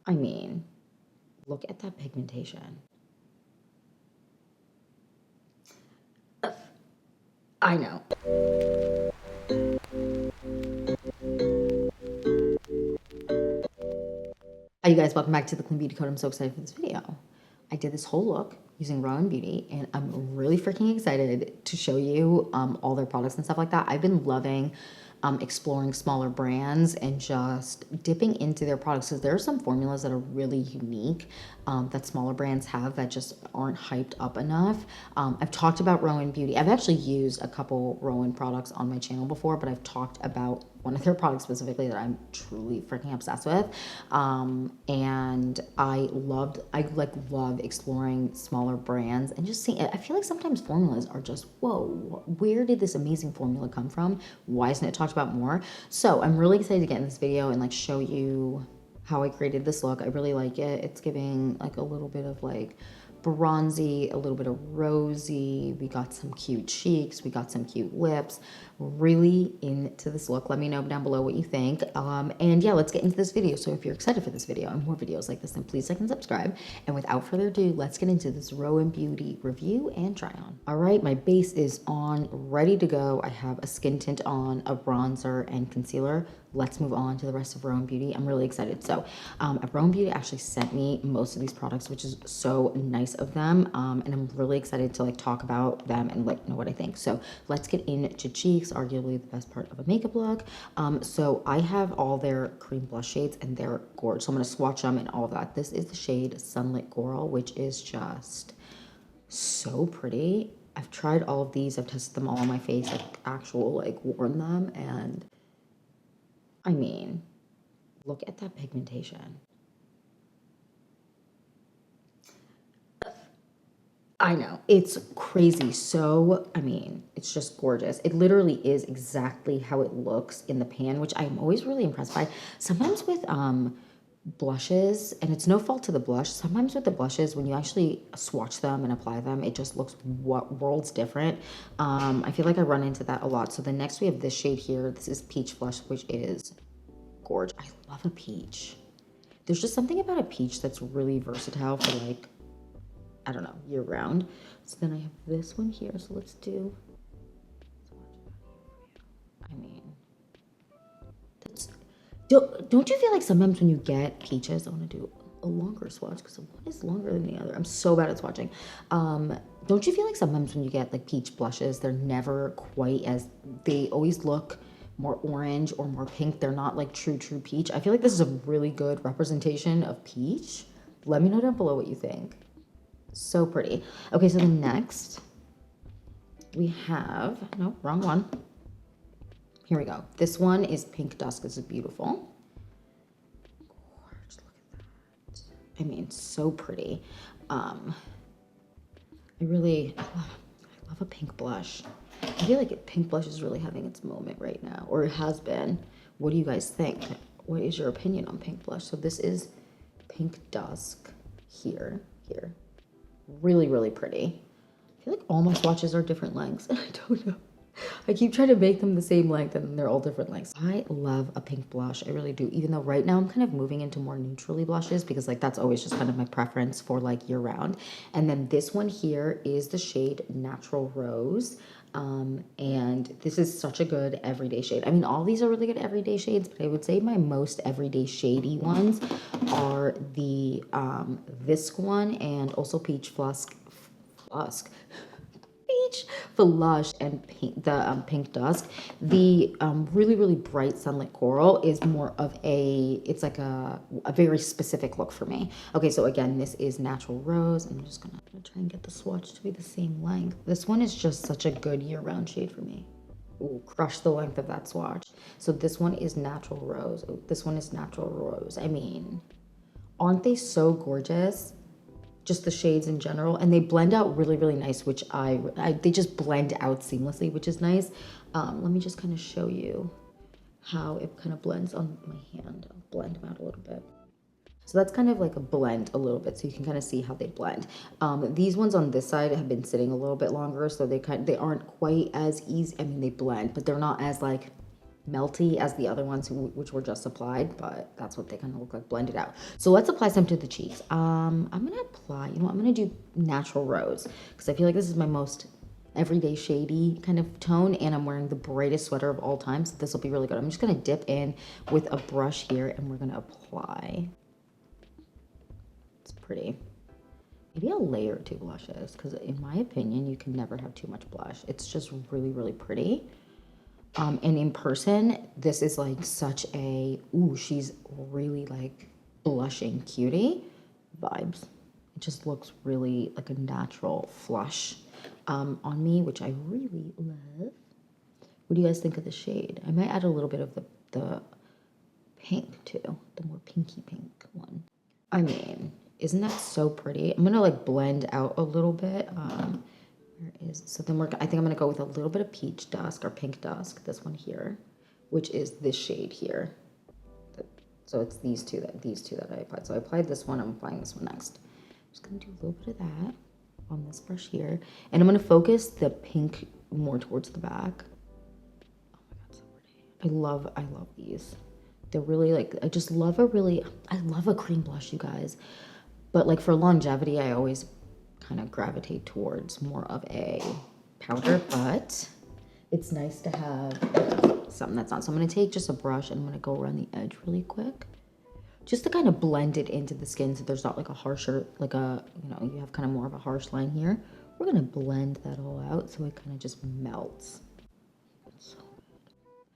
I mean, look at that pigmentation. I know. Hi, you guys, welcome back to the Clean Beauty Code. I'm so excited for this video. I did this whole look using Roen Beauty, and I'm really freaking excited to show you all their products and stuff like that. I've been loving exploring smaller brands and just dipping into their products because there are some formulas that are really unique that smaller brands have that just aren't hyped up enough. I've talked about Roen Beauty. I've actually used a couple Roen products on my channel before, but I've talked about one of their products specifically that I'm truly freaking obsessed with. And I love exploring smaller brands and just seeing it. I feel like sometimes formulas are just, whoa, where did this amazing formula come from? Why isn't it talked about more? So I'm really excited to get in this video and like show you how I created this look. I really like it. It's giving like a little bit of like bronzy, a little bit of rosy. We got some cute cheeks. We got some cute lips. Really into this look. Let me know down below what you think. And yeah, let's get into this video. So if you're excited for this video and more videos like this, then please like and subscribe. And without further ado, let's get into this Roen Beauty review and try on. All right, my base is on, ready to go. I have a skin tint on, a bronzer and concealer. Let's move on to the rest of Roen Beauty. I'm really excited. So Roen Beauty actually sent me most of these products, which is so nice of them. And I'm really excited to like talk about them and like know what I think. So let's get into cheeks, arguably the best part of a makeup look. So I have all their cream blush shades and they're gorgeous. So I'm gonna swatch them and all of that. This is the shade Sunlit Coral, which is just so pretty. I've tried all of these. I've tested them all on my face, like worn them, and I mean, look at that pigmentation. I know, it's crazy. So, I mean, it's just gorgeous. It literally is exactly how it looks in the pan, which I'm always really impressed by. Sometimes with blushes, and it's no fault to the blush, sometimes with the blushes, when you actually swatch them and apply them, it just looks worlds different. I feel like I run into that a lot. So the next we have this shade here. This is Peach Blush, which is gorgeous. I love a peach. There's just something about a peach that's really versatile for like, I don't know, year round. So then I have this one here. So let's do, I mean, that's, don't you feel like sometimes when you get peaches, I want to do a longer swatch because one is longer than the other. I'm so bad at swatching. Don't you feel like sometimes when you get like peach blushes, they're never quite as, they always look more orange or more pink. They're not like true peach. I feel like this is a really good representation of peach. Let me know down below what you think. So pretty. Okay, so the next we have, no, wrong one. Here we go. This one is Pink Dusk. This is beautiful. Gorgeous, look at that. I mean, so pretty. I love a pink blush. I feel like pink blush is really having its moment right now, or it has been. What do you guys think? What is your opinion on pink blush? So this is Pink Dusk here. Really pretty. I feel like all my swatches are different lengths. I don't know. I keep trying to make them the same length and they're all different lengths. I love a pink blush. I really do. Even though right now I'm kind of moving into more neutrally blushes because like that's always just kind of my preference for like year round. And then this one here is the shade Natural Rose. And this is such a good everyday shade. I mean, all these are really good everyday shades, but I would say my most everyday shady ones are the Visc one and also Peach Flush and pink, the Pink Dusk. The really bright Sunlit Coral is more of it's like a very specific look for me. Okay, so again, this is Natural Rose. I'm just gonna try and get the swatch to be the same length. This one is just such a good year-round shade for me. Ooh, crush the length of that swatch. So this one is Natural Rose. Ooh, this one is Natural Rose. I mean, aren't they so gorgeous? Just the shades in general, and they blend out really nice, which they just blend out seamlessly, which is nice. Let me just kind of show you how it kind of blends on my hand. I'll blend them out a little bit. So that's kind of like a blend a little bit, so you can kind of see how they blend. These ones on this side have been sitting a little bit longer, so they aren't quite as easy. I mean, they blend, but they're not as like melty as the other ones, which were just applied, but that's what they kind of look like blended out. So let's apply some to the cheeks. I'm gonna apply, you know what, I'm gonna do Natural Rose, because I feel like this is my most everyday shady kind of tone, and I'm wearing the brightest sweater of all time, so this will be really good. I'm just gonna dip in with a brush here, and we're gonna apply. It's pretty. Maybe a layer or two blushes, because in my opinion, you can never have too much blush. It's just really, really pretty. And in person, this is like such a, ooh, she's really like blushing cutie vibes. It just looks really like a natural flush on me, which I really love. What do you guys think of the shade? I might add a little bit of the pink too, the more pinky pink one. I mean, isn't that so pretty? I'm gonna like blend out a little bit. So then I think I'm gonna go with a little bit of peach dusk or pink dusk, this one here, which is this shade here. So it's these two that I applied. So I applied this one, I'm applying this one next. I'm just gonna do a little bit of that on this brush here. And I'm gonna focus the pink more towards the back. Oh my God, so pretty. I love these. They're really like, I love a cream blush, you guys. But like for longevity, I always kind of gravitate towards more of a powder, but it's nice to have something that's on. So I'm going to take just a brush and I'm going to go around the edge really quick, just to kind of blend it into the skin so there's not like a harsher, like a, you know, you have kind of more of a harsh line here. We're going to blend that all out so it kind of just melts.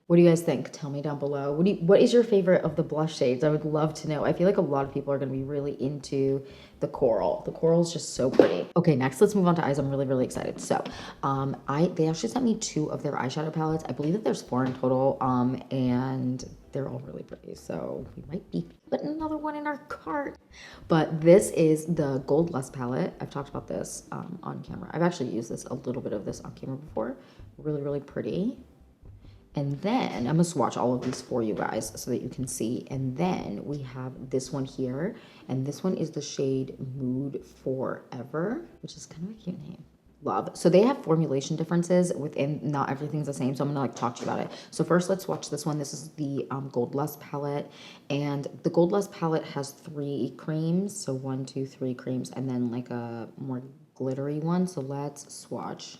What do you guys think? Tell me down below. What is your favorite of the blush shades? I would love to know. I feel like a lot of people are going to be really into the coral. The coral is just so pretty. Okay, next let's move on to eyes. I'm really, really excited. So, they actually sent me 2 of their eyeshadow palettes. I believe that there's 4 in total, and they're all really pretty. So we might be putting another one in our cart. But this is the Gold Lust palette. I've talked about this on camera. I've actually used a little bit of this on camera before. Really, really pretty. And then I'm gonna swatch all of these for you guys so that you can see. And then we have this one here, and this one is the shade Mood Forever, which is kind of a cute name. Love. So they have formulation differences within, not everything's the same, so I'm gonna like talk to you about it. So first let's swatch this one. This is the Gold Lust palette, and the Gold Lust palette has 3 creams, so 1, 2, 3 creams, and then like a more glittery one. So let's swatch.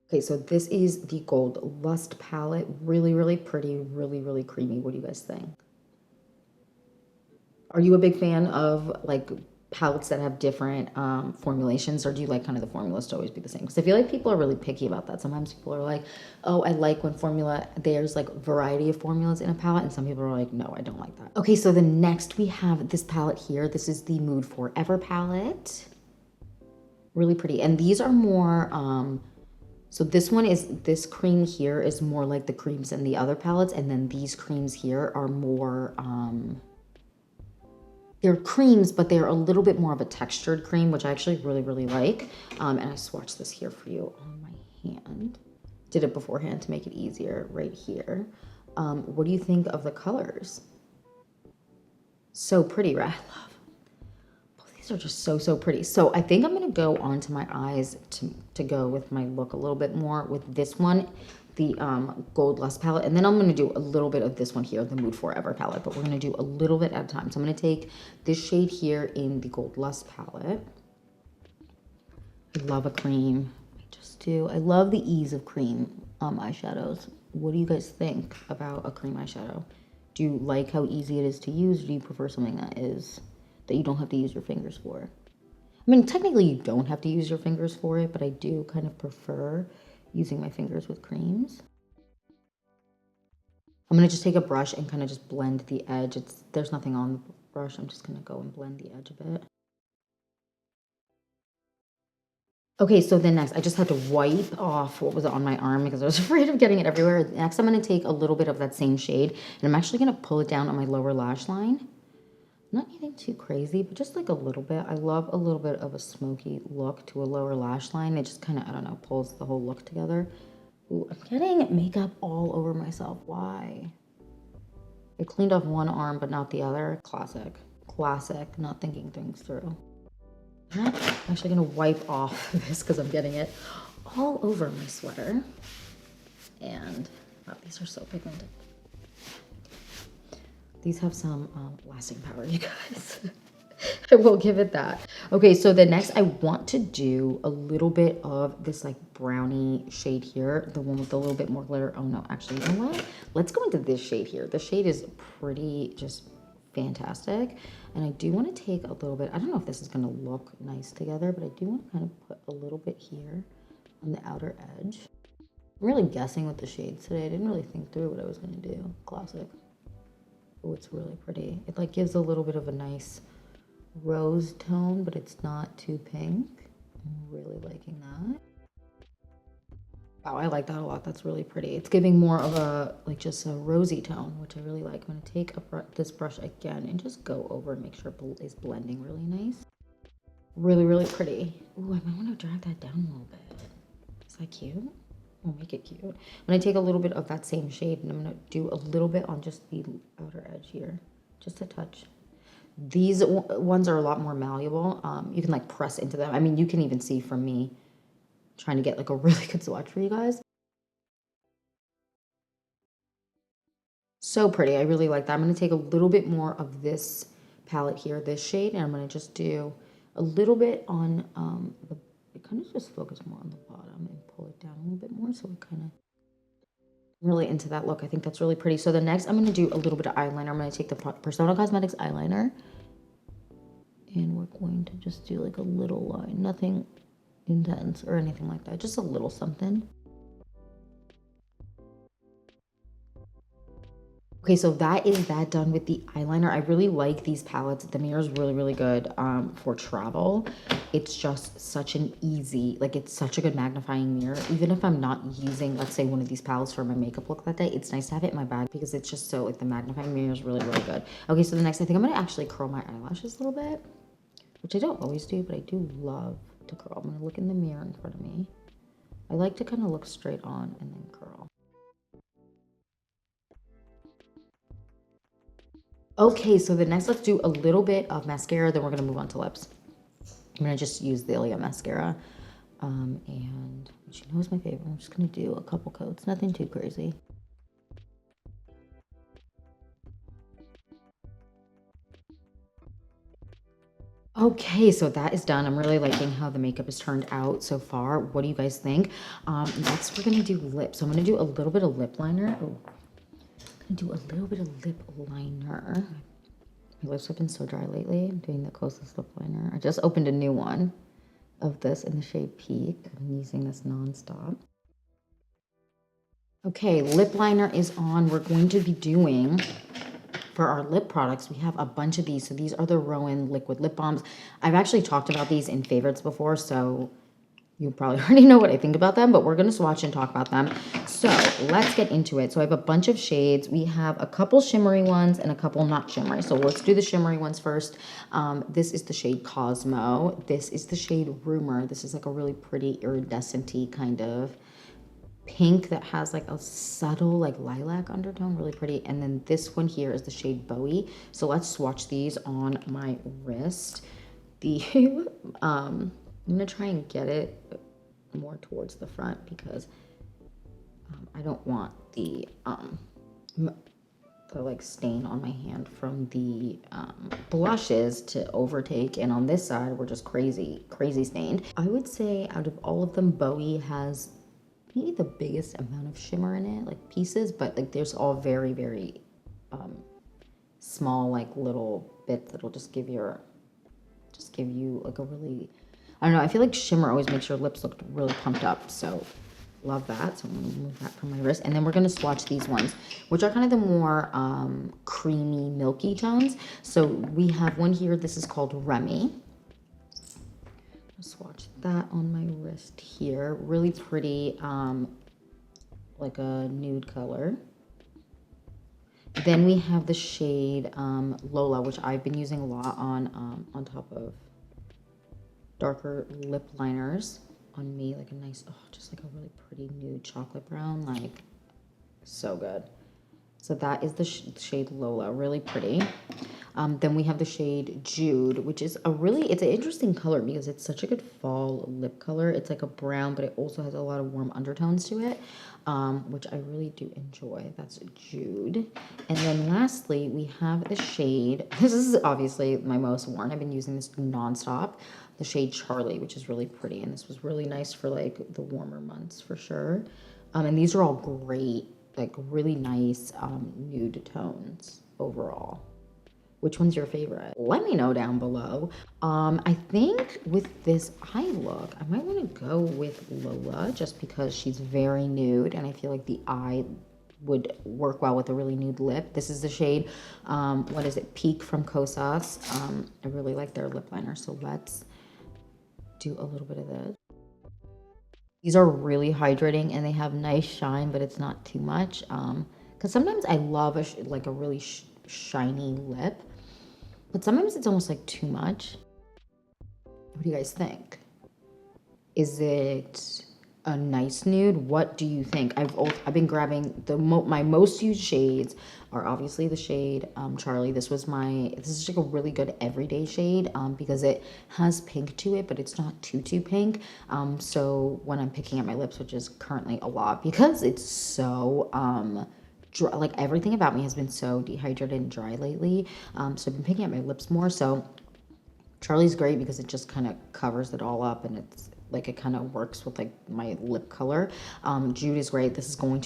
Okay, so this is the Gold Lust palette. Really, really pretty, really, really creamy. What do you guys think? Are you a big fan of like palettes that have different formulations, or do you like kind of the formulas to always be the same? Because I feel like people are really picky about that. Sometimes people are like, oh, I like when there's like variety of formulas in a palette, and some people are like, no, I don't like that. Okay, so the next we have this palette here. This is the Mood Forever palette. Really pretty. And these are more, so this cream here is more like the creams in the other palettes, and then these creams here are more, they're creams, but they're a little bit more of a textured cream, which I actually really, really like. And I swatched this here for you on my hand. Did it beforehand to make it easier right here. What do you think of the colors? So pretty, right? I love. These are just so, so pretty. So I think I'm going to go onto my eyes to go with my look a little bit more with this one, the Gold Lust palette. And then I'm going to do a little bit of this one here, the Mood Forever palette. But we're going to do a little bit at a time. So I'm going to take this shade here in the Gold Lust palette. I love a cream. I just do. I love the ease of cream eyeshadows. What do you guys think about a cream eyeshadow? Do you like how easy it is to use? Or do you prefer something that you don't have to use your fingers for? I mean, technically you don't have to use your fingers for it, but I do kind of prefer using my fingers with creams. I'm gonna just take a brush and kind of just blend the edge. There's nothing on the brush. I'm just gonna go and blend the edge a bit. Okay, so then next, I just had to wipe off what was on my arm because I was afraid of getting it everywhere. Next, I'm gonna take a little bit of that same shade, and I'm actually gonna pull it down on my lower lash line. Not anything too crazy, but just like a little bit. I love a little bit of a smoky look to a lower lash line. It just kind of, I don't know, pulls the whole look together. Ooh, I'm getting makeup all over myself. Why? I cleaned off one arm, but not the other. Classic. Classic. Not thinking things through. I'm actually going to wipe off this because I'm getting it all over my sweater. And wow, these are so pigmented. These have some lasting power, you guys. I will give it that. Okay, so the next I want to do a little bit of this like brownie shade here, the one with a little bit more glitter. Oh no, actually, you know what? Let's go into this shade here. The shade is pretty just fantastic. And I do want to take a little bit, I don't know if this is going to look nice together, but I do want to kind of put a little bit here on the outer edge. I'm really guessing with the shades today. I didn't really think through what I was going to do. Classic. Oh, it's really pretty. It like gives a little bit of a nice rose tone, but it's not too pink. I'm really liking that. Wow, I like that a lot. That's really pretty. It's giving more of a, like just a rosy tone, which I really like. I'm going to take this brush again and just go over and make sure it is blending really nice. Really, really pretty. Ooh, I might want to drag that down a little bit. Is that cute? We'll make it cute. I'm going to take a little bit of that same shade and I'm going to do a little bit on just the outer edge here. Just a touch. These ones are a lot more malleable. You can like press into them. I mean, you can even see from me trying to get like a really good swatch for you guys. So pretty. I really like that. I'm going to take a little bit more of this palette here, this shade, and I'm going to just do a little bit on kind of just focus more on the bottom and pull it down a little bit more so it kind of really into that look. I think that's really pretty. So the next I'm going to do a little bit of eyeliner. I'm going to take the Persona Cosmetics eyeliner and we're going to just do like a little line, nothing intense or anything like that, just a little something. Okay, so that is that done with the eyeliner. I really like these palettes. The mirror is really, really good for travel. It's just such an easy, like it's such a good magnifying mirror. Even if I'm not using, let's say, one of these palettes for my makeup look that day, it's nice to have it in my bag because it's just so, like the magnifying mirror is really, really good. Okay, so the next, I think I'm gonna actually curl my eyelashes a little bit, which I don't always do, but I do love to curl. I'm gonna look in the mirror in front of me. I like to kind of look straight on and then curl. Okay, so the next, let's do a little bit of mascara, then we're gonna move on to lips. I'm gonna just use the Ilia mascara, and which you know is my favorite. I'm just gonna do a couple coats, nothing too crazy. Okay, so that is done. I'm really liking how the makeup has turned out so far. What do you guys think? Next, we're gonna do lips. So I'm gonna do a little bit of lip liner. Oh, I'm gonna do a little bit of lip liner. My lips have been so dry lately. I'm doing the closest lip liner. I just opened a new one of this in the shade Peak. I'm using this nonstop. Okay, lip liner is on. We're going to be doing, for our lip products, we have a bunch of these. So these are the Roen liquid lip balms. I've actually talked about these in favorites before, so you probably already know what I think about them, but we're going to swatch and talk about them. So let's get into it. So I have a bunch of shades. We have a couple shimmery ones and a couple not shimmery. So let's do the shimmery ones first. This is the shade Cosmo. This is the shade Rumor. This is like a really pretty iridescent-y kind of pink that has like a subtle like lilac undertone, really pretty. And then this one here is the shade Bowie. So let's swatch these on my wrist. The I'm gonna try and get it more towards the front because I don't want the like stain on my hand from the blushes to overtake, and on this side we're just crazy stained. I would say out of all of them, Bowie has maybe the biggest amount of shimmer in it, like pieces, but like there's all very, very small like little bits that'll just give you like a really, I don't know, I feel like shimmer always makes your lips look really pumped up, so love that. So I'm gonna move that from my wrist, and then we're gonna swatch these ones, which are kind of the more creamy, milky tones. So we have one here, this is called Remy. Swatch that on my wrist here. Really pretty, like a nude color. Then we have the shade Lola, which I've been using a lot on top of darker lip liners on me, like a nice, oh, just like a really pretty nude chocolate brown, like so good. So that is the shade Lola, really pretty. Then we have the shade Jude, which is it's an interesting color because it's such a good fall lip color. It's like a brown, but it also has a lot of warm undertones to it, which I really do enjoy. That's Jude. And then lastly, we have the shade, this is obviously my most worn. I've been using this nonstop, the shade Charlie, which is really pretty. And this was really nice for like the warmer months for sure. And these are all great, like really nice nude tones overall. Which one's your favorite? Let me know down below. I think with this eye look, I might want to go with Lola just because she's very nude and I feel like the eye would work well with a really nude lip. This is the shade, what is it, Peak from Kosas. I really like their lip liner, so let's do a little bit of this. These are really hydrating and they have nice shine, but it's not too much. Because sometimes I love like a really shiny lip, but sometimes it's almost like too much. What do you guys think? Is it a nice nude? What do you think? I've been grabbing my most used shades are obviously the shade Charlie. This is like a really good everyday shade because it has pink to it, but it's not too pink. So when I'm picking at my lips, which is currently a lot because it's so dry, like everything about me has been so dehydrated and dry lately. So I've been picking at my lips more. So Charlie's great because it just kind of covers it all up and it's like it kind of works with like my lip color. Jude is great. This is I'm going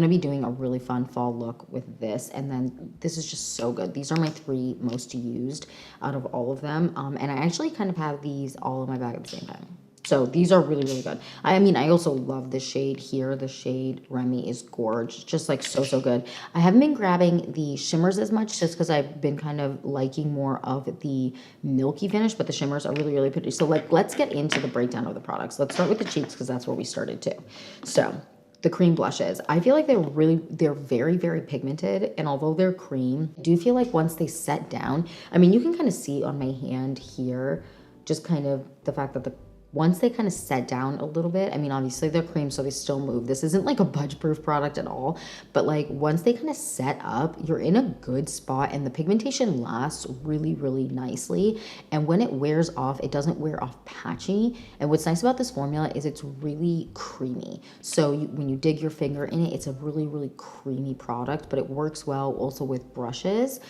to be doing a really fun fall look with this. And then this is just so good. These are my 3 most used out of all of them. And I actually kind of have these all in my bag at the same time. So these are really, really good. I mean, I also love the shade here. The shade Remy is gorgeous. Just like so good. I haven't been grabbing the shimmers as much just because I've been kind of liking more of the milky finish, but the shimmers are really, really pretty. So like, let's get into the breakdown of the products. Let's start with the cheeks because that's where we started too. So the cream blushes. I feel like they're very, very pigmented. And although they're cream, I do feel like once they set down, I mean, you can kind of see on my hand here, just kind of the fact that once they kind of set down a little bit, I mean, obviously they're cream, so they still move. This isn't like a budge-proof product at all, but like once they kind of set up, you're in a good spot and the pigmentation lasts really, really nicely. And when it wears off, it doesn't wear off patchy. And what's nice about this formula is it's really creamy. So when you dig your finger in it, it's a really, really creamy product, but it works well also with brushes.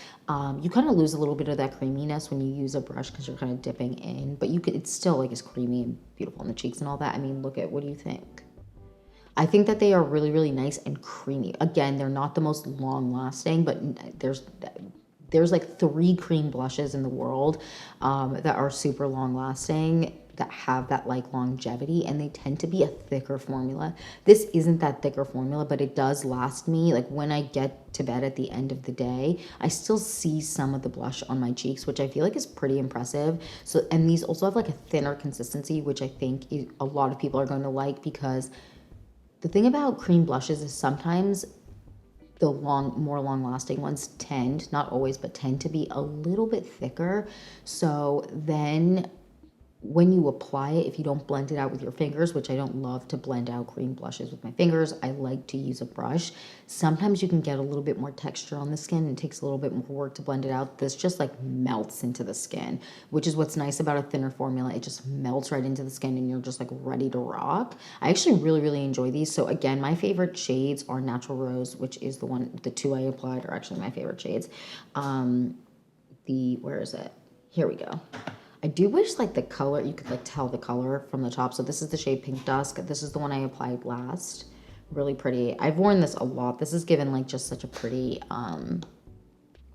You kind of lose a little bit of that creaminess when you use a brush because you're kind of dipping in, but it's still like as creamy and beautiful on the cheeks and all that. I mean, what do you think? I think that they are really, really nice and creamy. Again, they're not the most long lasting, but there's like 3 cream blushes in the world that are super long lasting, that have that like longevity, and they tend to be a thicker formula. This isn't that thicker formula, but it does last me. Like when I get to bed at the end of the day, I still see some of the blush on my cheeks, which I feel like is pretty impressive. So, and these also have like a thinner consistency, which I think a lot of people are going to like, because the thing about cream blushes is sometimes the more long-lasting ones tend, not always, but tend to be a little bit thicker. So then when you apply it, if you don't blend it out with your fingers, which I don't love to blend out cream blushes with my fingers, I like to use a brush. Sometimes you can get a little bit more texture on the skin. It takes a little bit more work to blend it out. This just like melts into the skin, which is what's nice about a thinner formula. It just melts right into the skin and you're just like ready to rock. I actually really, really enjoy these. So again, my favorite shades are Natural Rose, which is the 2 I applied are actually my favorite shades. Where is it? Here we go. I do wish like the color, you could like tell the color from the top. So this is the shade Pink Dusk. This is the one I applied last. Really pretty. I've worn this a lot. This is given like just such a pretty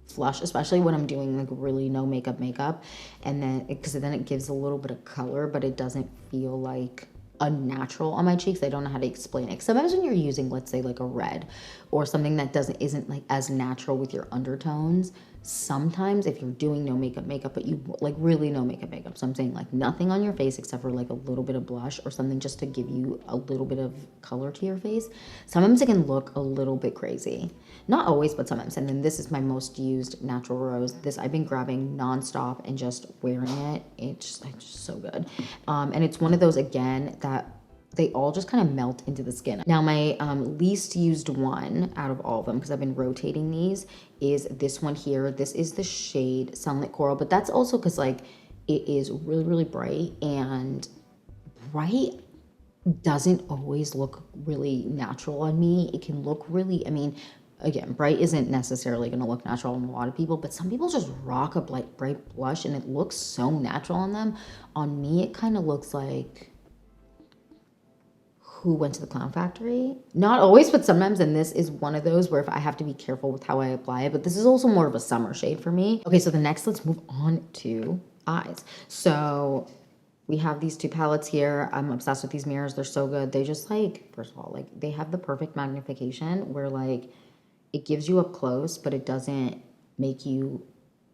flush, especially when I'm doing like really no makeup. And then, because then it gives a little bit of color, but it doesn't feel like unnatural on my cheeks. I don't know how to explain it. Sometimes when you're using, let's say like a red or something that isn't like as natural with your undertones, sometimes if you're doing no makeup, but you like really no makeup, so I'm saying like nothing on your face except for like a little bit of blush or something just to give you a little bit of color to your face, sometimes it can look a little bit crazy. Not always, but sometimes. And then this is my most used Natural Rose. This I've been grabbing nonstop and just wearing it. It's just so good. And it's one of those, again, that they all just kind of melt into the skin. Now my least used one out of all of them, because I've been rotating these, is this one here. This is the shade Sunlit Coral, but that's also because like it is really, really bright, and bright doesn't always look really natural on me. It can look really, I mean, again, bright isn't necessarily going to look natural on a lot of people, but some people just rock a bright blush and it looks so natural on them. On me, it kind of looks like who went to the Clown Factory. Not always, but sometimes, and this is one of those where if I have to be careful with how I apply it, but this is also more of a summer shade for me. Okay, so the next, let's move on to eyes. So we have these two palettes here. I'm obsessed with these mirrors. They're so good. They just like, first of all, like they have the perfect magnification where like it gives you up close, but it doesn't make you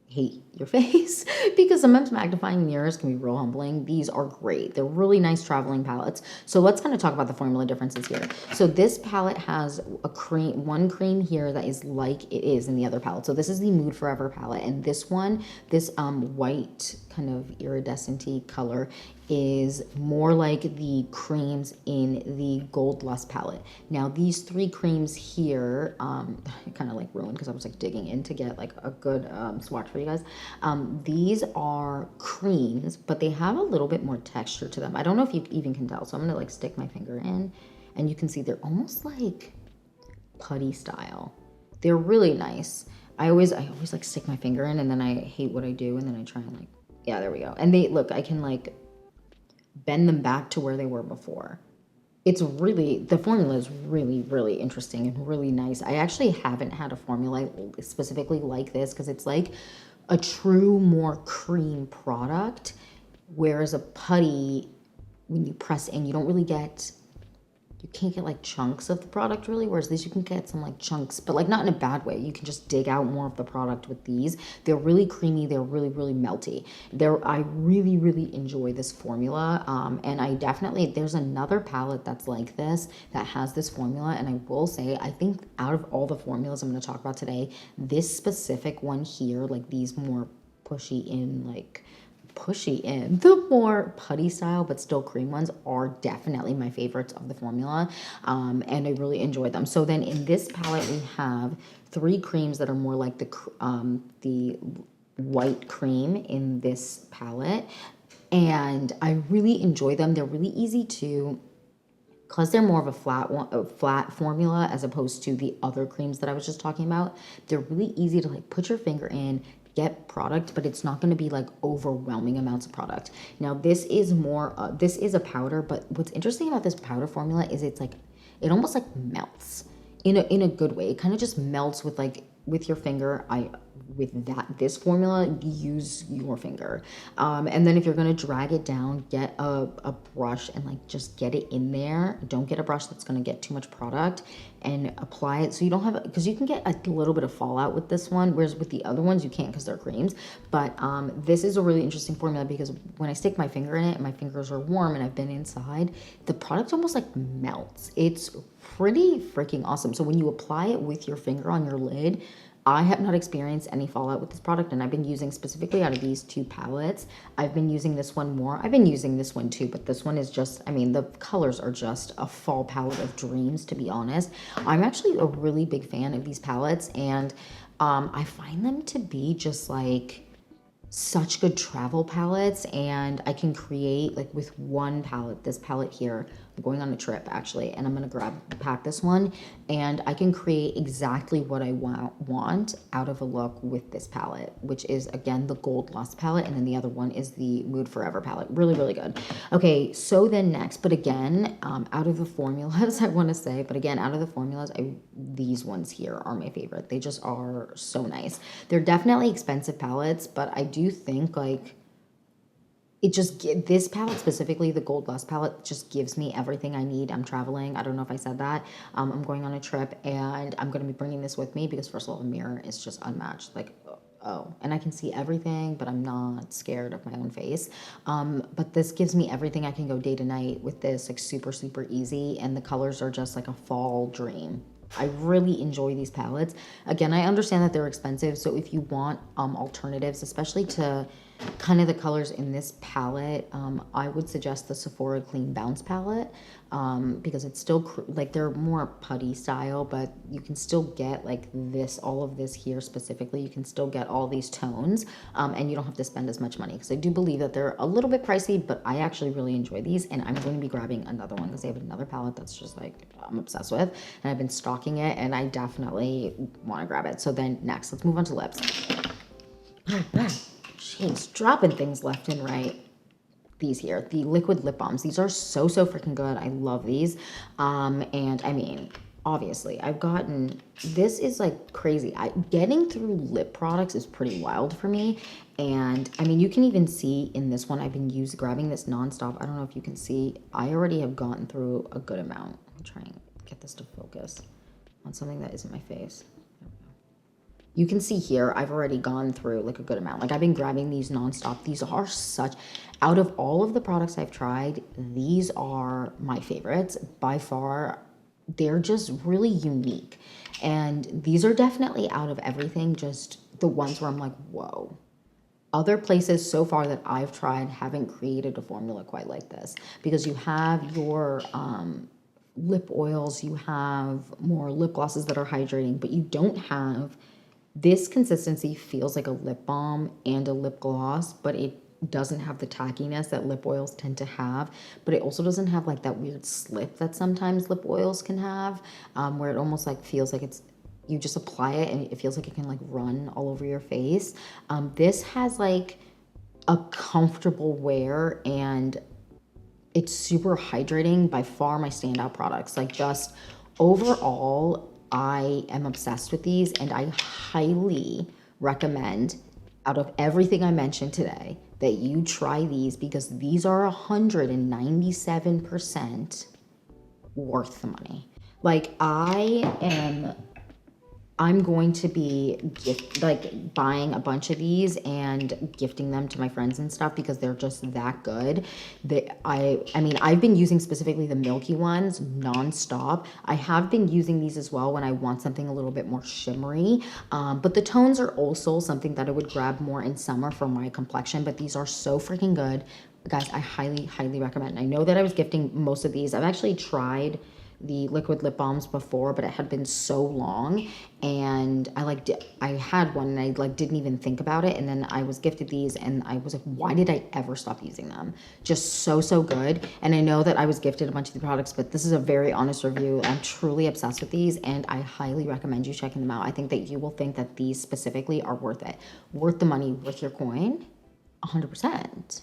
hate your face because sometimes magnifying mirrors can be real humbling. These are great. They're really nice traveling palettes. So let's kind of talk about the formula differences here. So this palette has a cream, one cream here that is like it is in the other palette. So this is the Mood Forever palette, and this one, this white kind of iridescent-y color is more like the creams in the Gold Lust palette. Now these three creams here, kind of like ruined because I was like digging in to get like a good swatch for you guys. These are creams, but they have a little bit more texture to them. I don't know if you even can tell, so I'm gonna like stick my finger in, and you can see they're almost like putty style. They're really nice. I always like stick my finger in, and then I hate what I do, and then I try and like, yeah, there we go. And they look, I can like bend them back to where they were before. It's really, the formula is really, really interesting and really nice. I actually haven't had a formula specifically like this because it's like a true more cream product, whereas a putty, when you press in, you don't really get, you can't get like chunks of the product really, whereas this you can get some like chunks, but like not in a bad way. You can just dig out more of the product with these. They're really creamy. They're really, really melty. I really, really enjoy this formula. And I definitely, there's another palette that's like this, that has this formula. And I will say, I think out of all the formulas I'm going to talk about today, this specific one here, like these more pushy in, the more putty style but still cream ones are definitely my favorites of the formula, and I really enjoy them. So then in this palette we have three creams that are more like the white cream in this palette, and I really enjoy them. They're really easy to, because they're more of a flat formula as opposed to the other creams that I was just talking about. They're really easy to like put your finger in, get product, but it's not going to be like overwhelming amounts of product. Now this is more, this is a powder, but what's interesting about this powder formula is it's like, it almost like melts in a good way. It kind of just melts with like, with your finger. With this formula, use your finger. And then if you're gonna drag it down, get a brush and like just get it in there. Don't get a brush that's gonna get too much product, and apply it so you don't have, because you can get a little bit of fallout with this one, whereas with the other ones you can't because they're creams. But this is a really interesting formula because when I stick my finger in it and my fingers are warm and I've been inside, the product almost like melts. It's pretty freaking awesome. So when you apply it with your finger on your lid, I have not experienced any fallout with this product, and I've been using specifically out of these two palettes. I've been using this one more. I've been using this one too, but this one is just, I mean, the colors are just a fall palette of dreams, to be honest. I'm actually a really big fan of these palettes, and I find them to be just like such good travel palettes, and I can create like with one palette, this palette here. I'm going on a trip actually, and I'm gonna pack this one, and I can create exactly what I want out of a look with this palette, which is again the Gold Lust palette, and then the other one is the Mood Forever palette. Really, really good. Okay, so then next, but again, out of the formulas, I want to say, but again, out of the formulas, these ones here are my favorite. They just are so nice. They're definitely expensive palettes, but I do think like it just, this palette specifically, the Gold Lust palette, just gives me everything I need. I'm traveling. I don't know if I said that. I'm going on a trip, and I'm going to be bringing this with me because first of all, the mirror is just unmatched. Like, oh, and I can see everything, but I'm not scared of my own face. But this gives me everything. I can go day to night with this, like super, super easy. And the colors are just like a fall dream. I really enjoy these palettes. Again, I understand that they're expensive. So if you want alternatives, especially to kind of the colors in this palette, I would suggest the Sephora Clean Bounce palette, because it's still like they're more putty style, but you can still get like this, all of this here specifically, you can still get all these tones, and you don't have to spend as much money, because I do believe that they're a little bit pricey, but I actually really enjoy these, and I'm going to be grabbing another one because they have another palette that's just like I'm obsessed with, and I've been stalking it, and I definitely want to grab it. So then next, let's move on to lips. Jeez, dropping things left and right. These here, the liquid lip balms. These are so freaking good. I love these. And I mean, obviously, I've gotten, this is like crazy. Getting through lip products is pretty wild for me. And I mean, you can even see in this one, I've been grabbing this nonstop. I don't know if you can see, I already have gotten through a good amount. I'm trying to get this to focus on something that isn't my face. You can see here, I've already gone through like a good amount. Like I've been grabbing these nonstop. These are such, out of all of the products I've tried, these are my favorites by far. They're just really unique. And these are definitely out of everything, just the ones where I'm like, whoa. Other places so far that I've tried haven't created a formula quite like this, because you have your lip oils, you have more lip glosses that are hydrating, but you don't have, this consistency feels like a lip balm and a lip gloss, but it doesn't have the tackiness that lip oils tend to have, but it also doesn't have like that weird slip that sometimes lip oils can have, where it almost like feels like it's, you just apply it and it feels like it can like run all over your face. This has like a comfortable wear and it's super hydrating. By far my standout products. Like just overall, I am obsessed with these and I highly recommend, out of everything I mentioned today, that you try these, because these are 197% worth the money. Like I'm going to be buying a bunch of these and gifting them to my friends and stuff, because they're just that good. I mean, I've been using specifically the milky ones nonstop. I have been using these as well when I want something a little bit more shimmery. But the tones are also something that I would grab more in summer for my complexion, but these are so freaking good. Guys, I highly recommend. I know that I was gifting most of these. I've actually tried the liquid lip balms before, but it had been so long, and I had one and I like didn't even think about it, and then I was gifted these and I was like, why did I ever stop using them? Just so good. And I know that I was gifted a bunch of the products, but this is a very honest review. I'm truly obsessed with these and I highly recommend you checking them out. I think that you will think that these specifically are worth it, worth the money, worth your coin, 100%.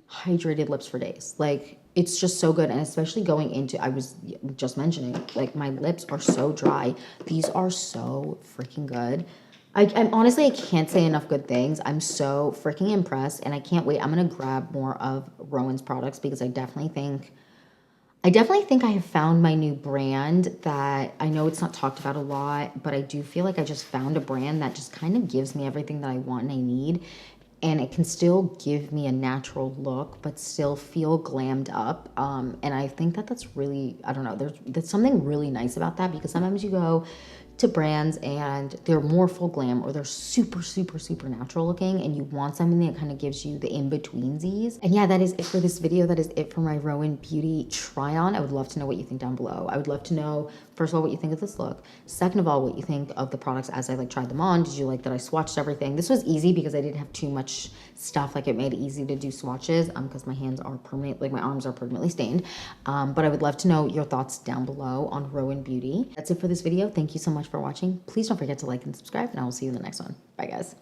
Hydrated lips for days. Like, it's just so good. And especially going into, I was just mentioning, like my lips are so dry. These are so freaking good. I'm honestly, I can't say enough good things. I'm so freaking impressed and I can't wait. I'm going to grab more of Roen's products, because I definitely think I have found my new brand that I know it's not talked about a lot, but I do feel like I just found a brand that just kind of gives me everything that I want and I need. And it can still give me a natural look, but still feel glammed up. And I think that that's really, I don't know, there's something really nice about that, because sometimes you go to brands and they're more full glam or they're super natural looking, and you want something that kind of gives you the in-betweensies. And yeah, that is it for this video. That is it for my Roen Beauty try on. I would love to know what you think down below. I would love to know, first of all, what you think of this look. Second of all, what you think of the products as I like tried them on. Did you like that I swatched everything? This was easy because I didn't have too much stuff. Like, it made it easy to do swatches because my hands are permanent, like my arms are permanently stained. But I would love to know your thoughts down below on Roen Beauty. That's it for this video. Thank you so much for watching. Please don't forget to like and subscribe, and I will see you in the next one. Bye, guys.